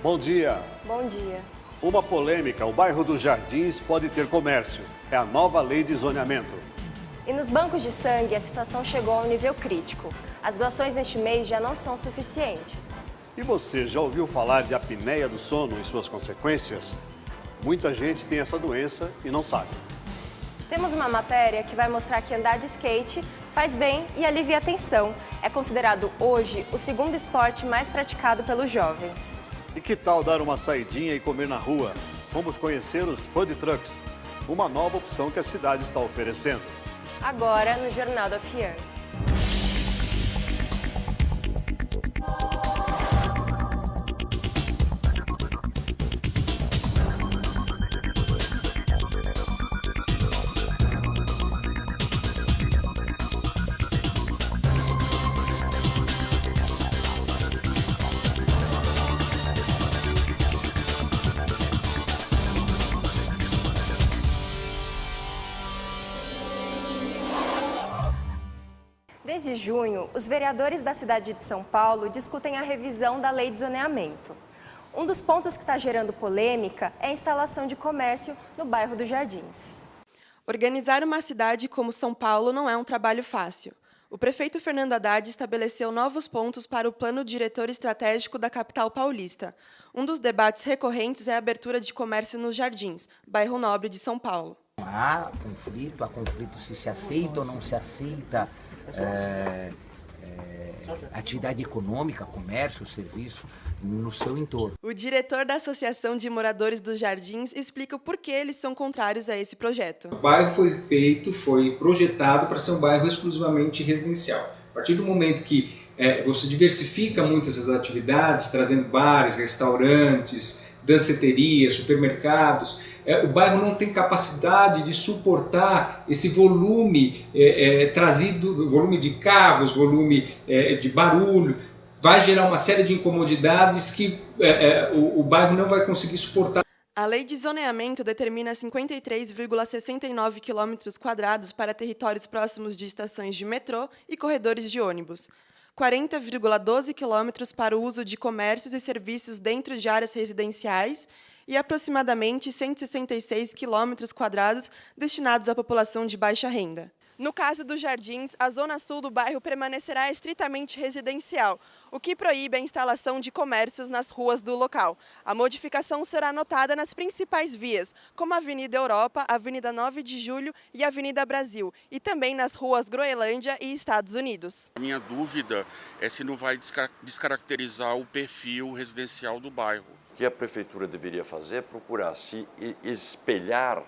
Bom dia. Bom dia. Uma polêmica, o bairro dos Jardins pode ter comércio. É a nova lei de zoneamento. E nos bancos de sangue, a situação chegou ao nível crítico. As doações neste mês já não são suficientes. E você já ouviu falar de apneia do sono e suas consequências? Muita gente tem essa doença e não sabe. Temos uma matéria que vai mostrar que andar de skate faz bem e alivia a tensão. É considerado hoje o segundo esporte mais praticado pelos jovens. E que tal dar uma saidinha e comer na rua? Vamos conhecer os food trucks, uma nova opção que a cidade está oferecendo. Agora no Jornal da FIAN. Desde junho, os vereadores da cidade de São Paulo discutem a revisão da lei de zoneamento. Um dos pontos que está gerando polêmica é a instalação de comércio no bairro dos Jardins. Organizar uma cidade como São Paulo não é um trabalho fácil. O prefeito Fernando Haddad estabeleceu novos pontos para o plano diretor estratégico da capital paulista. Um dos debates recorrentes é a abertura de comércio nos Jardins, bairro nobre de São Paulo. Há conflito se aceita ou não se aceita atividade econômica, comércio, serviço no seu entorno. O diretor da Associação de Moradores dos Jardins explica o porquê eles são contrários a esse projeto. O bairro foi projetado para ser um bairro exclusivamente residencial. A partir do momento que você diversifica muito essas atividades, trazendo bares, restaurantes, danceterias, supermercados, o bairro não tem capacidade de suportar esse volume trazido, volume de carros, volume de barulho. Vai gerar uma série de incomodidades que o bairro não vai conseguir suportar. A lei de zoneamento determina 53,69 km² para territórios próximos de estações de metrô e corredores de ônibus, 40,12 km para o uso de comércios e serviços dentro de áreas residenciais e aproximadamente 166 km² destinados à população de baixa renda. No caso dos Jardins, a zona sul do bairro permanecerá estritamente residencial, o que proíbe a instalação de comércios nas ruas do local. A modificação será notada nas principais vias, como a Avenida Europa, Avenida 9 de Julho e Avenida Brasil, e também nas ruas Groenlândia e Estados Unidos. A minha dúvida é se não vai descaracterizar o perfil residencial do bairro. O que a prefeitura deveria fazer é procurar se espelhar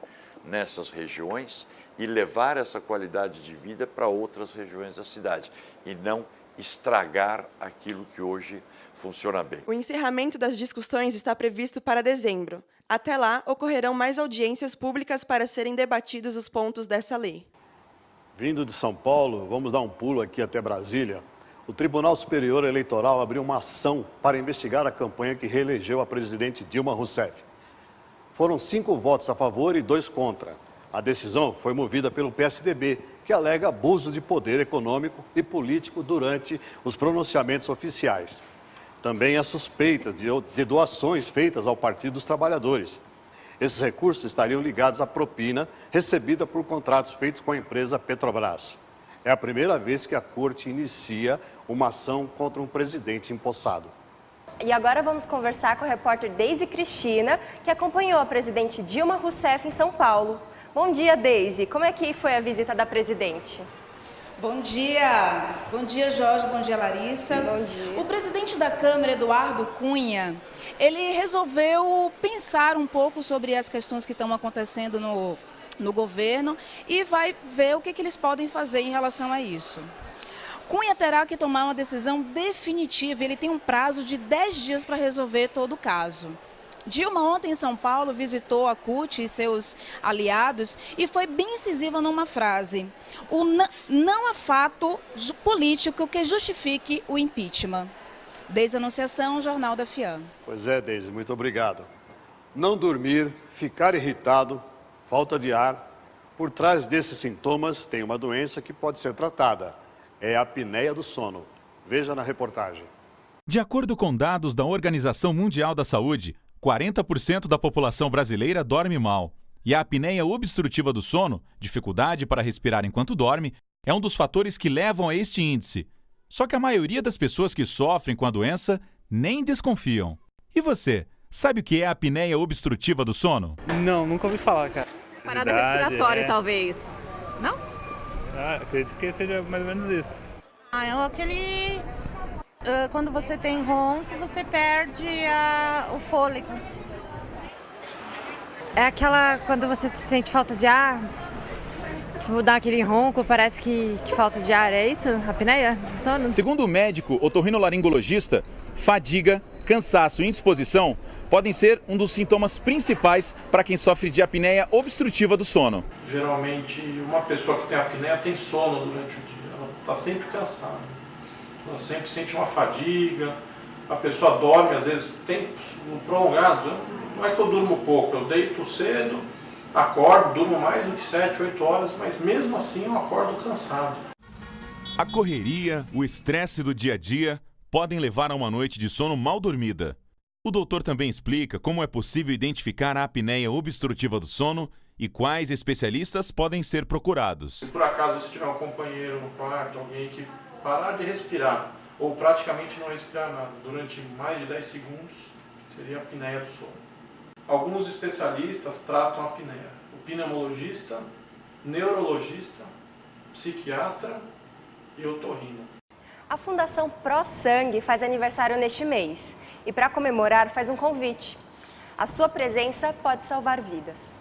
nessas regiões e levar essa qualidade de vida para outras regiões da cidade e não estragar aquilo que hoje funciona bem. O encerramento das discussões está previsto para dezembro. Até lá, ocorrerão mais audiências públicas para serem debatidos os pontos dessa lei. Vindo de São Paulo, vamos dar um pulo aqui até Brasília. O Tribunal Superior Eleitoral abriu uma ação para investigar a campanha que reelegeu a presidente Dilma Rousseff. Foram 5 votos a favor e 2 contra. A decisão foi movida pelo PSDB, que alega abuso de poder econômico e político durante os pronunciamentos oficiais. Também há suspeitas de doações feitas ao Partido dos Trabalhadores. Esses recursos estariam ligados à propina recebida por contratos feitos com a empresa Petrobras. É a primeira vez que a Corte inicia uma ação contra um presidente empossado. E agora vamos conversar com a repórter Deise Cristina, que acompanhou a presidente Dilma Rousseff em São Paulo. Bom dia, Deise. Como é que foi a visita da presidente? Bom dia. Bom dia, Jorge. Bom dia, Larissa. Bom dia. O presidente da Câmara, Eduardo Cunha, ele resolveu pensar um pouco sobre as questões que estão acontecendo no governo e vai ver o que eles podem fazer em relação a isso. Cunha terá que tomar uma decisão definitiva. Ele tem um prazo de 10 dias para resolver todo o caso. Dilma ontem em São Paulo visitou a CUT e seus aliados e foi bem incisiva numa frase: não há fato político que justifique o impeachment. Desde a Anunciação, Jornal da FIAN. Pois é, Deise, muito obrigado. Não dormir, ficar irritado, falta de ar. Por trás desses sintomas tem uma doença que pode ser tratada. É a apneia do sono. Veja na reportagem. De acordo com dados da Organização Mundial da Saúde, 40% da população brasileira dorme mal. E a apneia obstrutiva do sono, dificuldade para respirar enquanto dorme, é um dos fatores que levam a este índice. Só que a maioria das pessoas que sofrem com a doença nem desconfiam. E você, sabe o que é a apneia obstrutiva do sono? Não, nunca ouvi falar, cara. Parada respiratória, talvez. Não? Acredito que seja mais ou menos isso. É aquele... quando você tem ronco, você perde o fôlego. É aquela quando você sente falta de ar, dá aquele ronco, parece que falta de ar, é isso? A apneia? Sono? Segundo o médico otorrinolaringologista, fadiga, cansaço e indisposição podem ser um dos sintomas principais para quem sofre de apneia obstrutiva do sono. Geralmente, uma pessoa que tem apneia tem sono durante o dia, ela está sempre cansada, ela sempre sente uma fadiga, a pessoa dorme, às vezes, tempos prolongados. Não é que eu durmo pouco, eu deito cedo, acordo, durmo mais do que 7, 8 horas, mas mesmo assim eu acordo cansado. A correria, o estresse do dia a dia podem levar a uma noite de sono mal dormida. O doutor também explica como é possível identificar a apneia obstrutiva do sono e quais especialistas podem ser procurados. Se por acaso você tiver um companheiro no quarto, alguém que parar de respirar ou praticamente não respirar nada durante mais de 10 segundos, seria a apneia do sono. Alguns especialistas tratam a apneia: o pneumologista, neurologista, psiquiatra e otorrino. A Fundação Pro Sangue faz aniversário neste mês e, para comemorar, faz um convite. A sua presença pode salvar vidas.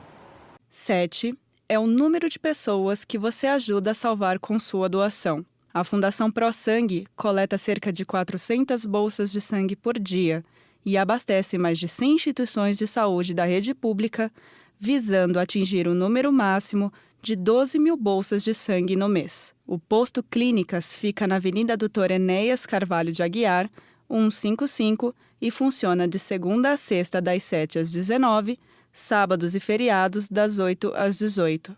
7 é o número de pessoas que você ajuda a salvar com sua doação. A Fundação Pro Sangue coleta cerca de 400 bolsas de sangue por dia e abastece mais de 100 instituições de saúde da rede pública, visando atingir o número máximo de 12 mil bolsas de sangue no mês. O posto Clínicas fica na Avenida Doutor Enéas Carvalho de Aguiar, 155, e funciona de segunda a sexta das 7 às 19, sábados e feriados das 8 às 18.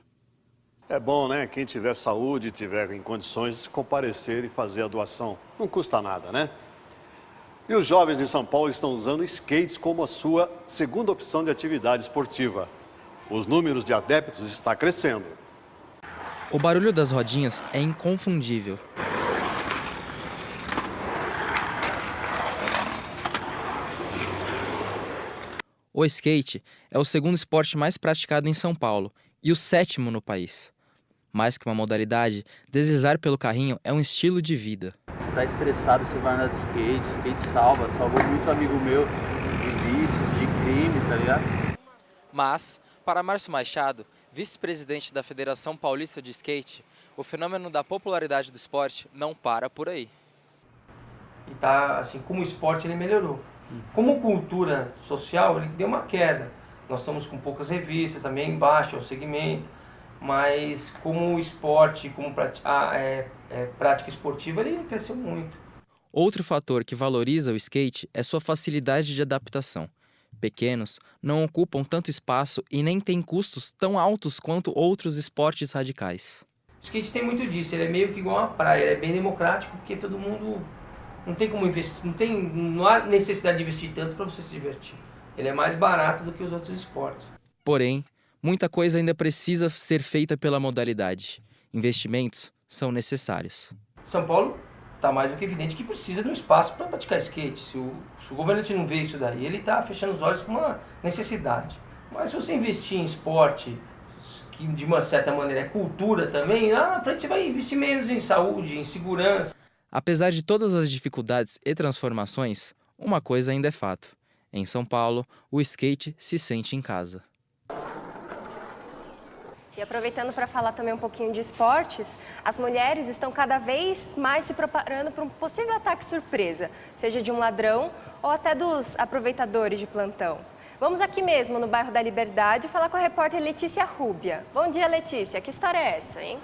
É bom, né? Quem tiver saúde, tiver em condições de comparecer e fazer a doação. Não custa nada, né? E os jovens de São Paulo estão usando skates como a sua segunda opção de atividade esportiva. Os números de adeptos estão crescendo. O barulho das rodinhas é inconfundível. O skate é o segundo esporte mais praticado em São Paulo e o 7º no país. Mais que uma modalidade, deslizar pelo carrinho é um estilo de vida. Você está estressado, você vai andar de skate, skate salvou muito amigo meu de vícios, de crime, tá ligado? Mas, para Márcio Machado, vice-presidente da Federação Paulista de Skate, o fenômeno da popularidade do esporte não para por aí. E tá, assim, como esporte ele melhorou. Como cultura social ele deu uma queda. Nós estamos com poucas revistas, também embaixo é o segmento, mas como esporte, como prática esportiva, ele cresceu muito. Outro fator que valoriza o skate é sua facilidade de adaptação. Pequenos não ocupam tanto espaço e nem têm custos tão altos quanto outros esportes radicais. O skate tem muito disso, ele é meio que igual uma praia, ele é bem democrático porque todo mundo não tem como investir, não há necessidade de investir tanto para você se divertir. Ele é mais barato do que os outros esportes. Porém, muita coisa ainda precisa ser feita pela modalidade. Investimentos são necessários. São Paulo está mais do que evidente que precisa de um espaço para praticar skate. Se o governante não vê isso daí, ele está fechando os olhos com uma necessidade. Mas se você investir em esporte, que de uma certa maneira é cultura também, lá na frente você vai investir menos em saúde, em segurança. Apesar de todas as dificuldades e transformações, uma coisa ainda é fato. Em São Paulo, o skate se sente em casa. E aproveitando para falar também um pouquinho de esportes, as mulheres estão cada vez mais se preparando para um possível ataque surpresa, seja de um ladrão ou até dos aproveitadores de plantão. Vamos aqui mesmo, no bairro da Liberdade, falar com a repórter Letícia Rúbia. Bom dia, Letícia. Que história é essa, hein?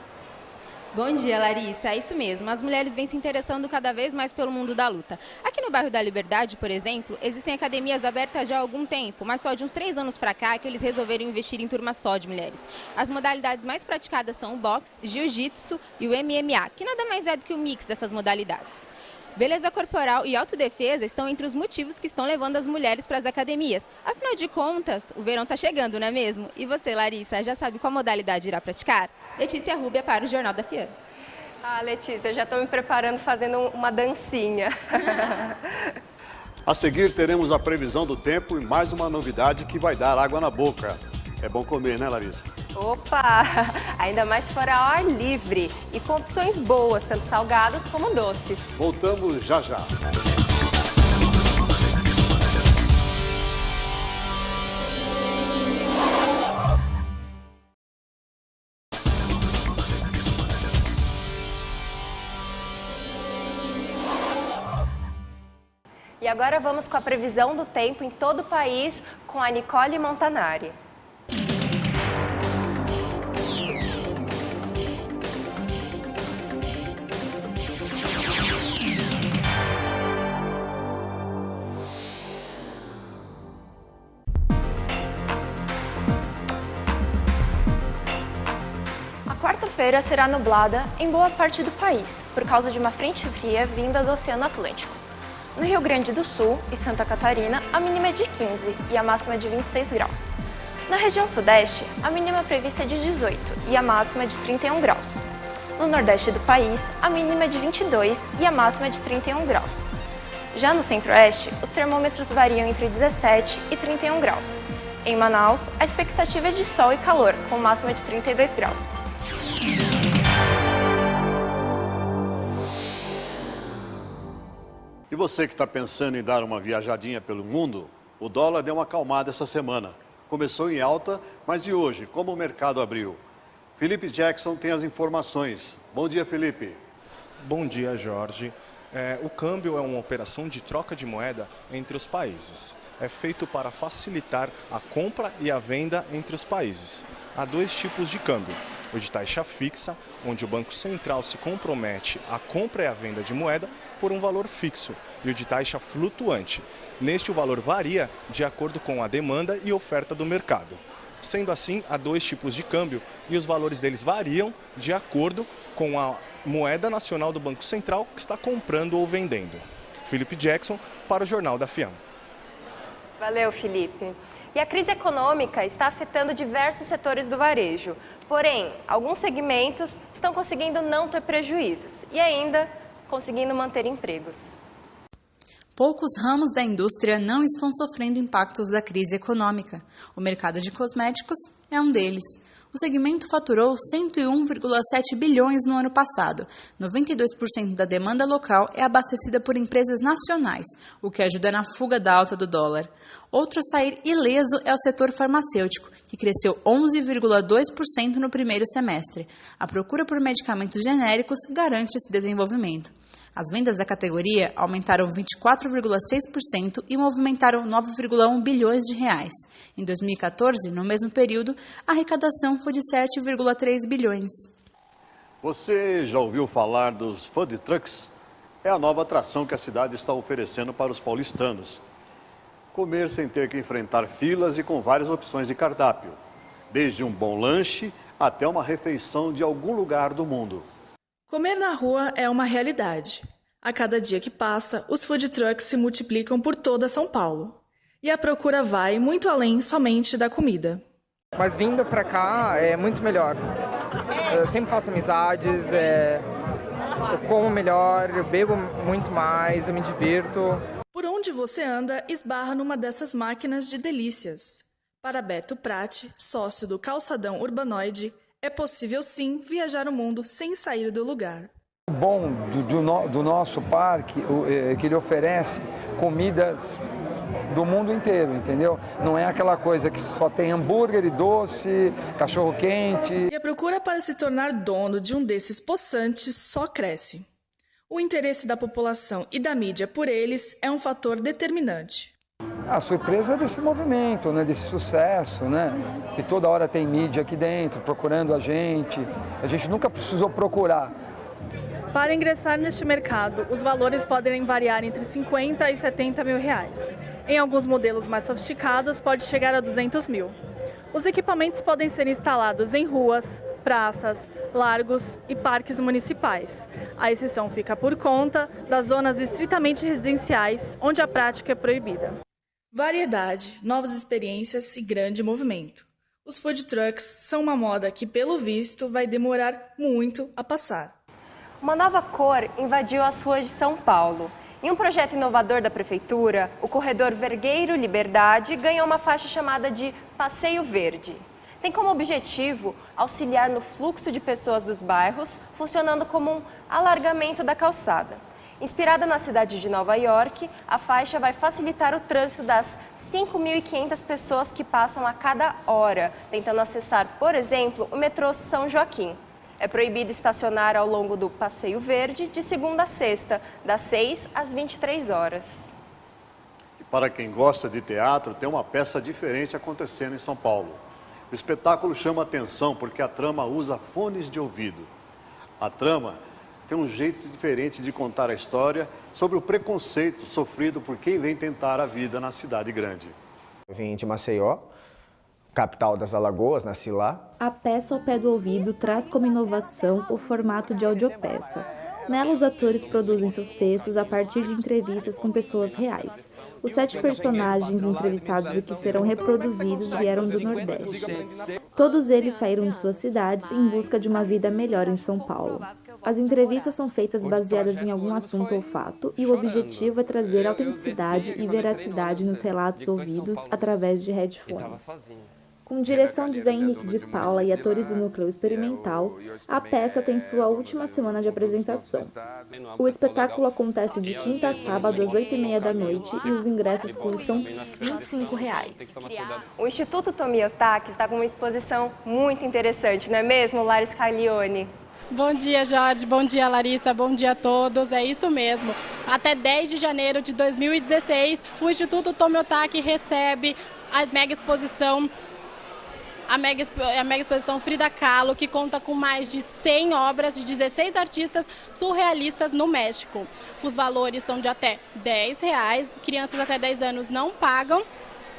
Bom dia, Larissa. É isso mesmo. As mulheres vêm se interessando cada vez mais pelo mundo da luta. Aqui no bairro da Liberdade, por exemplo, existem academias abertas já há algum tempo, mas só de uns 3 anos para cá que eles resolveram investir em turma só de mulheres. As modalidades mais praticadas são o boxe, jiu-jitsu e o MMA, que nada mais é do que o mix dessas modalidades. Beleza corporal e autodefesa estão entre os motivos que estão levando as mulheres para as academias. Afinal de contas, o verão está chegando, não é mesmo? E você, Larissa, já sabe qual modalidade irá praticar? Letícia Rúbia para o Jornal da FIAN. Ah, Letícia, eu já estou me preparando fazendo uma dancinha. A seguir teremos a previsão do tempo e mais uma novidade que vai dar água na boca. É bom comer, né, Larissa? Opa! Ainda mais se for ao ar livre e com opções boas, tanto salgadas como doces. Voltamos já já. E agora vamos com a previsão do tempo em todo o país com a Nicole Montanari. A quarta-feira será nublada em boa parte do país, por causa de uma frente fria vinda do Oceano Atlântico. No Rio Grande do Sul e Santa Catarina, a mínima é de 15 e a máxima é de 26 graus. Na região sudeste, a mínima prevista é de 18 e a máxima é de 31 graus. No nordeste do país, a mínima é de 22 e a máxima é de 31 graus. Já no centro-oeste, os termômetros variam entre 17 e 31 graus. Em Manaus, a expectativa é de sol e calor, com máxima de 32 graus. E você que está pensando em dar uma viajadinha pelo mundo, o dólar deu uma acalmada essa semana. Começou em alta, mas e hoje? Como o mercado abriu? Felipe Jackson tem as informações. Bom dia, Felipe. Bom dia, Jorge. O câmbio é uma operação de troca de moeda entre os países. É feito para facilitar a compra e a venda entre os países. Há dois tipos de câmbio. O de taxa fixa, onde o Banco Central se compromete à compra e à venda de moeda por um valor fixo, e o de taxa flutuante. Neste, o valor varia de acordo com a demanda e oferta do mercado. Sendo assim, há dois tipos de câmbio e os valores deles variam de acordo com a moeda nacional do Banco Central que está comprando ou vendendo. Felipe Jackson para o Jornal da FIAN. Valeu, Felipe. E a crise econômica está afetando diversos setores do varejo. Porém, alguns segmentos estão conseguindo não ter prejuízos e ainda conseguindo manter empregos. Poucos ramos da indústria não estão sofrendo impactos da crise econômica. O mercado de cosméticos é um deles. O segmento faturou 101,7 bilhões no ano passado. 92% da demanda local é abastecida por empresas nacionais, o que ajuda na fuga da alta do dólar. Outro a sair ileso é o setor farmacêutico, que cresceu 11,2% no primeiro semestre. A procura por medicamentos genéricos garante esse desenvolvimento. As vendas da categoria aumentaram 24,6% e movimentaram 9,1 bilhões de reais. Em 2014, no mesmo período, a arrecadação foi de 7,3 bilhões. Você já ouviu falar dos food trucks? É a nova atração que a cidade está oferecendo para os paulistanos. Comer sem ter que enfrentar filas e com várias opções de cardápio. Desde um bom lanche até uma refeição de algum lugar do mundo. Comer na rua é uma realidade. A cada dia que passa, os food trucks se multiplicam por toda São Paulo. E a procura vai muito além somente da comida. Mas vindo pra cá é muito melhor. Eu sempre faço amizades, eu como melhor, eu bebo muito mais, eu me divirto. Por onde você anda, esbarra numa dessas máquinas de delícias. Para Beto Prati, sócio do Calçadão Urbanoide, é possível sim viajar o mundo sem sair do lugar. O bom do nosso parque é que ele oferece comidas do mundo inteiro, entendeu? Não é aquela coisa que só tem hambúrguer e doce, cachorro-quente. E a procura para se tornar dono de um desses possantes só cresce. O interesse da população e da mídia por eles é um fator determinante. A surpresa desse movimento, né, desse sucesso, né, que toda hora tem mídia aqui dentro procurando a gente nunca precisou procurar. Para ingressar neste mercado, os valores podem variar entre 50 e 70 mil reais. Em alguns modelos mais sofisticados, pode chegar a 200 mil. Os equipamentos podem ser instalados em ruas, praças, largos e parques municipais. A exceção fica por conta das zonas estritamente residenciais, onde a prática é proibida. Variedade, novas experiências e grande movimento. Os food trucks são uma moda que, pelo visto, vai demorar muito a passar. Uma nova cor invadiu as ruas de São Paulo. Em um projeto inovador da Prefeitura, o corredor Vergueiro Liberdade ganhou uma faixa chamada de Passeio Verde. Tem como objetivo auxiliar no fluxo de pessoas dos bairros, funcionando como um alargamento da calçada. Inspirada na cidade de Nova York, a faixa vai facilitar o trânsito das 5.500 pessoas que passam a cada hora, tentando acessar, por exemplo, o metrô São Joaquim. É proibido estacionar ao longo do Passeio Verde de segunda a sexta, das 6 às 23 horas. E para quem gosta de teatro, tem uma peça diferente acontecendo em São Paulo. O espetáculo chama atenção porque a trama usa fones de ouvido. A trama tem um jeito diferente de contar a história sobre o preconceito sofrido por quem vem tentar a vida na cidade grande. Eu vim de Maceió, capital das Alagoas, nasci lá. A peça ao pé do ouvido traz como inovação o formato de audiopeça. Nela, os atores produzem seus textos a partir de entrevistas com pessoas reais. Os 7 personagens entrevistados e que serão reproduzidos vieram do Nordeste. Todos eles saíram de suas cidades em busca de uma vida melhor em São Paulo. As entrevistas são feitas baseadas em algum assunto ou fato e o objetivo é trazer autenticidade e veracidade nos relatos ouvidos através de headphones. Com direção de Zé Henrique de Paula e atores do Núcleo Experimental, a peça tem sua última semana de apresentação. O espetáculo acontece de quinta a sábado às 8h30 da noite e os ingressos custam R$ 25. O Instituto Tomiotaki está com uma exposição muito interessante, não é mesmo, Laris Caglione? Bom dia, Jorge. Bom dia, Larissa. Bom dia a todos. É isso mesmo. Até 10 de janeiro de 2016, o Instituto Tomiotaki recebe a mega exposição Frida Kahlo, que conta com mais de 100 obras de 16 artistas surrealistas no México. Os valores são de até R$10, crianças até 10 anos não pagam.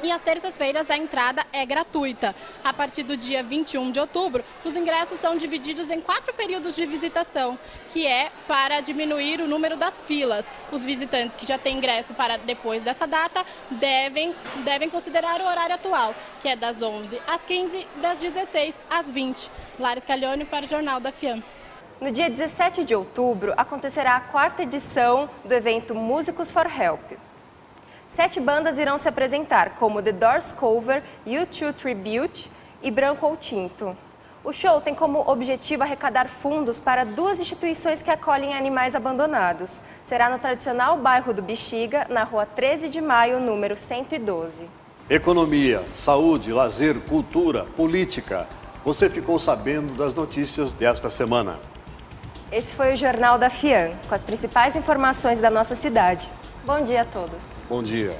E às terças-feiras a entrada é gratuita. A partir do dia 21 de outubro, os ingressos são divididos em 4 períodos de visitação, que é para diminuir o número das filas. Os visitantes que já têm ingresso para depois dessa data devem considerar o horário atual, que é das 11 às 15, das 16 às 20. Laris Caglione para o Jornal da FIAM. No dia 17 de outubro, acontecerá a 4ª edição do evento Músicos for Help. 7 bandas irão se apresentar, como The Doors Cover, U2 Tribute e Branco ou Tinto. O show tem como objetivo arrecadar fundos para 2 instituições que acolhem animais abandonados. Será no tradicional bairro do Bexiga, na rua 13 de maio, número 112. Economia, saúde, lazer, cultura, política. Você ficou sabendo das notícias desta semana. Esse foi o Jornal da FIAM, com as principais informações da nossa cidade. Bom dia a todos. Bom dia.